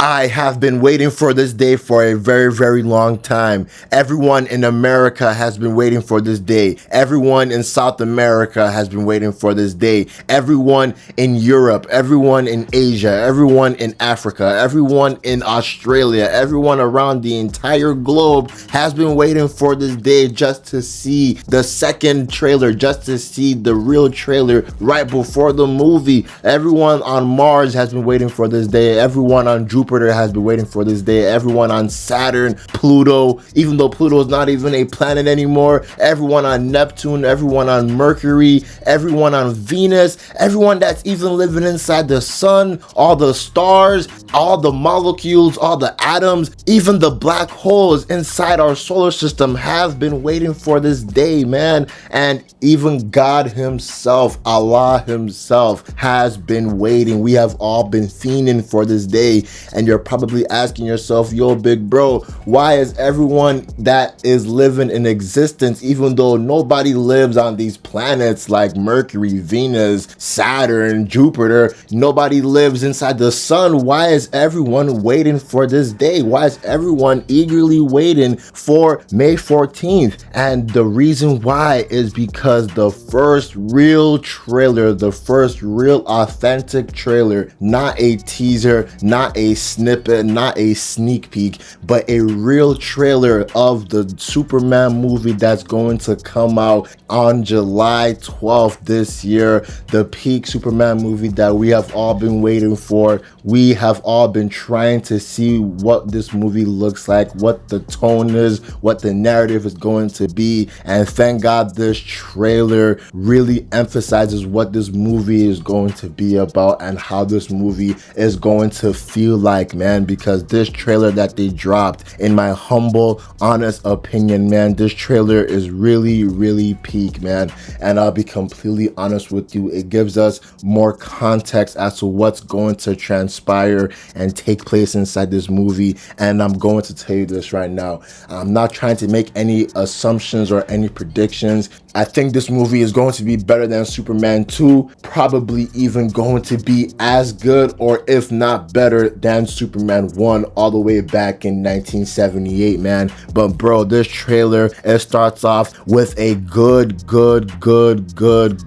I have been waiting for this day for a very, very long time. Everyone in America has been waiting for this day. Everyone in South America has been waiting for this day. Everyone in Europe, everyone in Asia, everyone in Africa, everyone in Australia, everyone around the entire globe has been waiting for this day just to see the second trailer, just to see the real trailer right before the movie. Everyone on Mars has been waiting for this day. Everyone on Jupiter has been waiting for this day. Everyone on Saturn, Pluto, even though Pluto is not even a planet anymore, everyone on Neptune, everyone on Mercury, everyone on Venus, everyone that's even living inside the sun, all the stars, all the molecules, all the atoms, even the black holes inside our solar system have been waiting for this day, man. And even God himself, Allah himself, has been waiting. We have all been fiending for this day. And you're probably asking yourself, yo, big bro, why is everyone that is living in existence, even though nobody lives on these planets like Mercury, Venus, Saturn, Jupiter, nobody lives inside the sun, why is everyone waiting for this day? Why is everyone eagerly waiting for May 14th? And the reason why is because the first real trailer, the first real authentic trailer, not a teaser, not a snippet, not a sneak peek, but a real trailer of the Superman movie that's going to come out on July 12th this year. The peak Superman movie that we have all been waiting for. We have all been trying to see what this movie looks like, what the tone is, what the narrative is going to be. And thank God this trailer really emphasizes what this movie is going to be about and how this movie is going to feel like, man, because this trailer that they dropped, in my humble, honest opinion, man, this trailer is really, really peak, man. And I'll be completely honest with you, it gives us more context as to what's going to transpire and take place inside this movie. And I'm going to tell you this right now. I'm not trying to make any assumptions or any predictions. I think this movie is going to be better than Superman 2, probably even going to be as good or if not better than Superman 1 all the way back in 1978, man. But bro, this trailer, it starts off with a good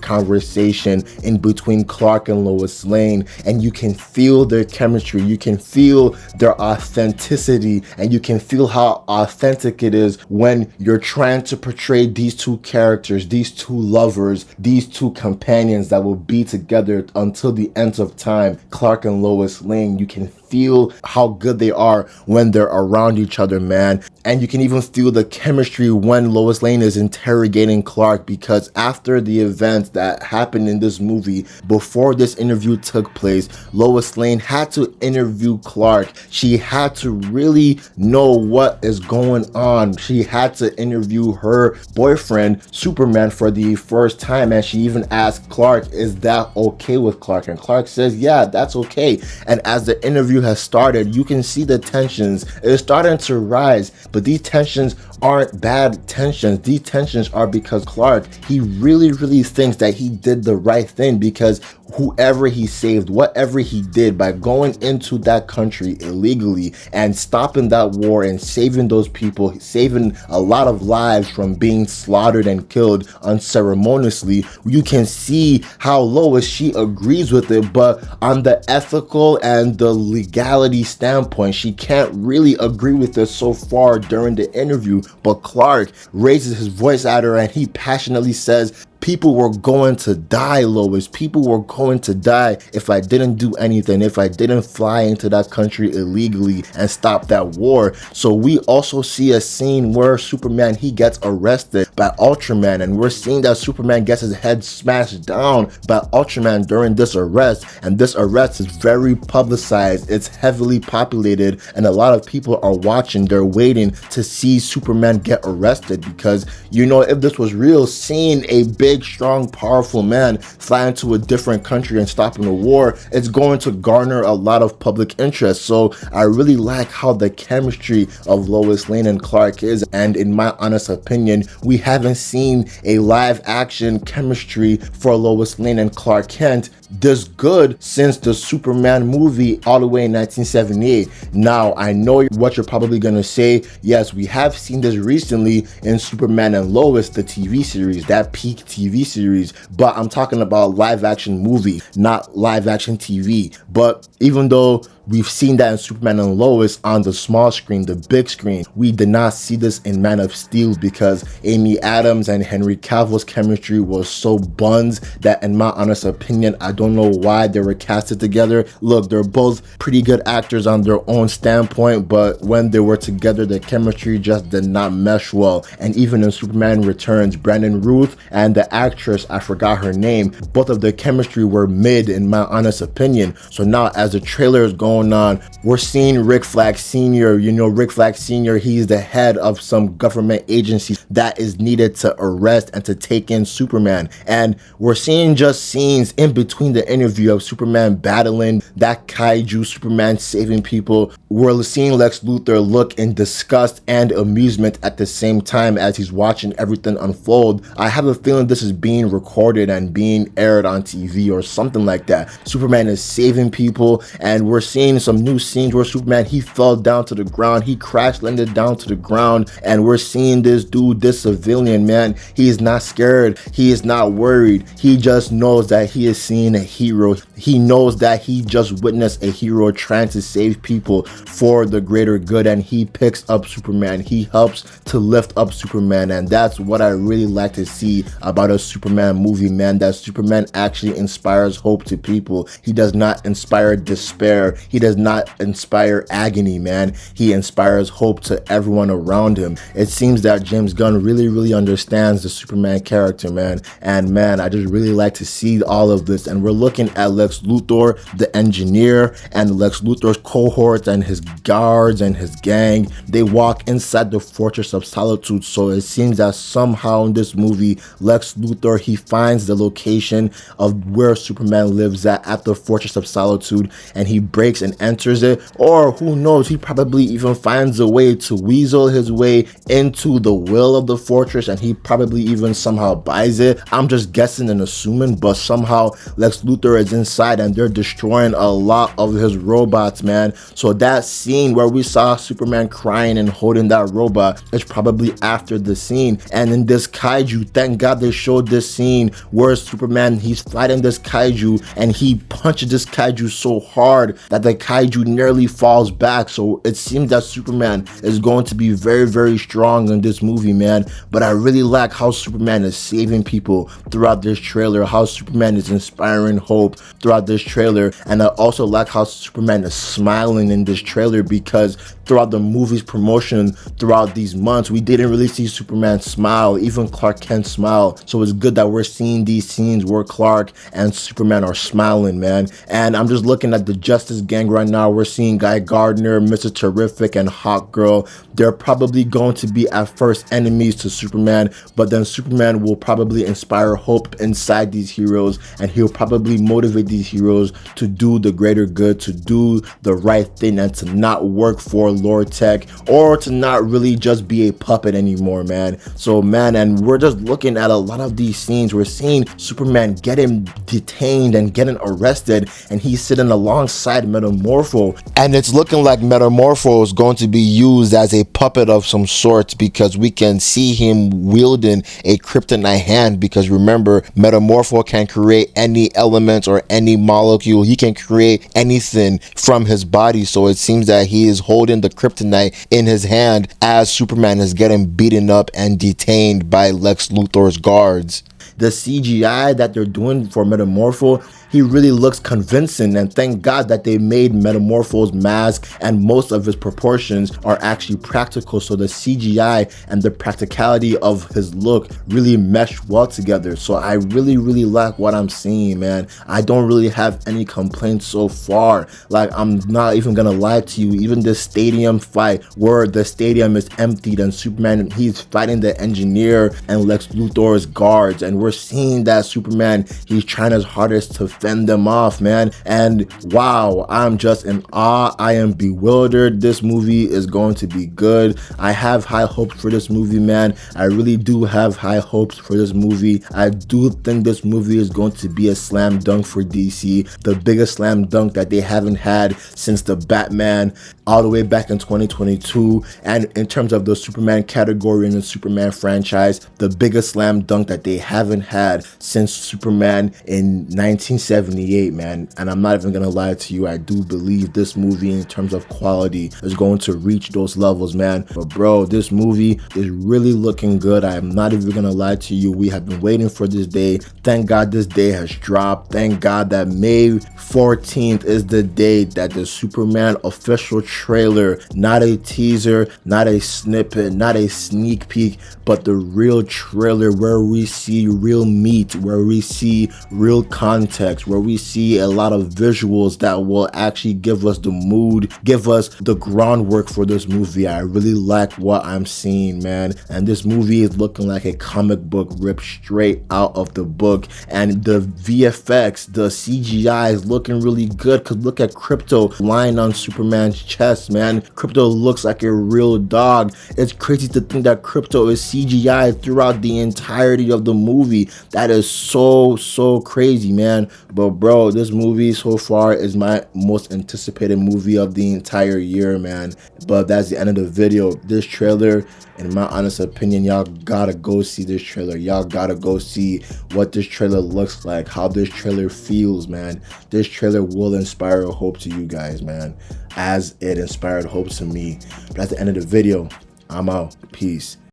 conversation in between Clark and Lois Lane, and you can feel their chemistry, you can feel their authenticity, and you can feel how authentic it is when you're trying to portray these two characters, these two lovers, these two companions that will be together until the end of time. Clark and Lois Lane, you can feel how good they are when they're around each other, man. And you can even feel the chemistry when Lois Lane is interrogating Clark, because after the events that happened in this movie, before this interview took place, Lois Lane had to interview Clark. She had to really know what is going on. She had to interview her boyfriend, Superman, for the first time. And she even asked Clark, is that okay with Clark? And Clark says, yeah, that's okay. And as the interview has started, you can see the tensions. It's starting to rise, but these tensions aren't bad tensions. These tensions are because Clark, he really thinks that he did the right thing, because whoever he saved, whatever he did by going into that country illegally and stopping that war and saving those people, saving a lot of lives from being slaughtered and killed unceremoniously, you can see how Lois, she agrees with it, but on the ethical and the legality standpoint, she can't really agree with it so far during the interview. But Clark raises his voice at her and he passionately says, people were going to die, Lois. People were going to die if I didn't do anything, if I didn't fly into that country illegally and stop that war. So we also see a scene where Superman, he gets arrested by Ultraman, and we're seeing that Superman gets his head smashed down by Ultraman during this arrest. And this arrest is very publicized, it's heavily populated, and a lot of people are watching. They're waiting to see Superman get arrested, because, you know, if this was real, seeing a big big, strong, powerful man flying to a different country and stopping a war, it's going to garner a lot of public interest. So I really like how the chemistry of Lois Lane and Clark is, and in my honest opinion, we haven't seen a live action chemistry for Lois Lane and Clark Kent this good since the Superman movie all the way in 1978. Now, I know what you're probably gonna say. Yes, we have seen this recently in Superman and Lois, the TV series, that peak TV series, but I'm talking about live action movie, not live action TV. But even though we've seen that in Superman and Lois on the small screen, the big screen, we did not see this in Man of Steel because Amy Adams and Henry Cavill's chemistry was so buns that, in my honest opinion, I don't know why they were casted together. Look, they're both pretty good actors on their own standpoint, but when they were together, the chemistry just did not mesh well. And even in Superman Returns, Brandon Routh and the actress, I forgot her name, both of their chemistry were mid, in my honest opinion. So now, as the trailer is going on, we're seeing Rick Flag Sr. You know, Rick Flag Sr., he's the head of some government agency that is needed to arrest and to take in Superman. And we're seeing just scenes in between the interview of Superman battling that kaiju, Superman saving people. We're seeing Lex Luthor look in disgust and amusement at the same time as he's watching everything unfold. I have a feeling this is being recorded and being aired on TV or something like that. Superman is saving people, and we're seeing some new scenes where Superman, he fell down to the ground, he crash landed down to the ground, and we're seeing this dude, this civilian, man, he is not scared, he is not worried, he just knows that he is seeing a hero. He knows that he just witnessed a hero trying to save people for the greater good, and he picks up Superman, he helps to lift up Superman. And that's what I really like to see about a Superman movie, man, that Superman actually inspires hope to people. He does not inspire despair, he does not inspire agony, man, he inspires hope to everyone around him. It seems that James Gunn really understands the Superman character, man, and man, I just really like to see all of this. And we're looking at Lex Luthor, the engineer, and Lex Luthor's cohorts and his guards and his gang. They walk inside the Fortress of Solitude, so it seems that somehow in this movie, Lex Luthor, he finds the location of where Superman lives at the Fortress of Solitude, and he breaks and enters it. Or who knows, he probably even finds a way to weasel his way into the will of the fortress, and he probably even somehow buys it. I'm just guessing and assuming, but somehow Lex Luthor is inside and they're destroying a lot of his robots, man. So that scene where we saw Superman crying and holding that robot is probably after the scene. And in this kaiju, thank God they showed this scene where Superman, he's fighting this kaiju and he punches this kaiju so hard that the kaiju nearly falls back. So it seems that Superman is going to be very strong in this movie, man. But I really like how Superman is saving people throughout this trailer, how Superman is inspiring hope throughout this trailer. And I also like how Superman is smiling in this trailer, because throughout the movie's promotion throughout these months, we didn't really see Superman smile, even Clark Kent smile. So it's good that we're seeing these scenes where Clark and Superman are smiling, man. And I'm just looking at the Justice Gang right now. We're seeing Guy Gardner, Mr. Terrific, and Hawkgirl. They're probably going to be at first enemies to Superman, but then Superman will probably inspire hope inside these heroes, and he'll probably motivate these heroes to do the greater good, to do the right thing, and to not work for Lord Tech, or to not really just be a puppet anymore, man. So man, and we're just looking at a lot of these scenes. We're seeing Superman getting detained and getting arrested, and he's sitting alongside Metamorpho, and it's looking like Metamorpho is going to be used as a puppet of some sort, because we can see him wielding a kryptonite hand. Because remember, Metamorpho can create any element or any molecule, he can create anything from his body. So it seems that he is holding the kryptonite in his hand as Superman is getting beaten up and detained by Lex Luthor's guards. The CGI that they're doing for Metamorpho, he really looks convincing, and thank God that they made Metamorpho's mask and most of his proportions are actually practical, so the CGI and the practicality of his look really mesh well together. So I really like what I'm seeing, man. I don't really have any complaints so far. Like, I'm not even gonna lie to you, even this stadium fight where the stadium is emptied and Superman, he's fighting the engineer and Lex Luthor's guards, and we're seeing that Superman, he's trying his hardest to fend them off, man. And wow, I'm just in awe. I am bewildered. This movie is going to be good. I have high hopes for this movie, man. I really do have high hopes for this movie. I do think this movie is going to be a slam dunk for DC, the biggest slam dunk that they haven't had since the Batman all the way back in 2022. And in terms of the Superman category and the Superman franchise, the biggest slam dunk that they haven't had since Superman in 1978, man. And I'm not even gonna lie to you, I do believe this movie in terms of quality is going to reach those levels, man. But bro, this movie is really looking good. I am not even gonna lie to you, we have been waiting for this day. Thank God this day has dropped. Thank God that May 14th is the day that the Superman official trailer, not a teaser, not a snippet, not a sneak peek, but the real trailer where we see real meat, where we see real context, where we see a lot of visuals that will actually give us the mood, give us the groundwork for this movie. I really like what I'm seeing, man. And this movie is looking like a comic book ripped straight out of the book. And the VFX, the CGI is looking really good, because look at Crypto lying on Superman's chest, man. Crypto looks like a real dog. It's crazy to think that Crypto is CGI throughout the entirety of the movie. That is so crazy, man. But bro, this movie so far is my most anticipated movie of the entire year, man. But that's the end of the video. This trailer, in my honest opinion, y'all gotta go see this trailer. Y'all gotta go see what this trailer looks like, how this trailer feels, man. This trailer will inspire a hope to you guys, man, as it inspired hope to me. But at the end of the video, I'm out. Peace.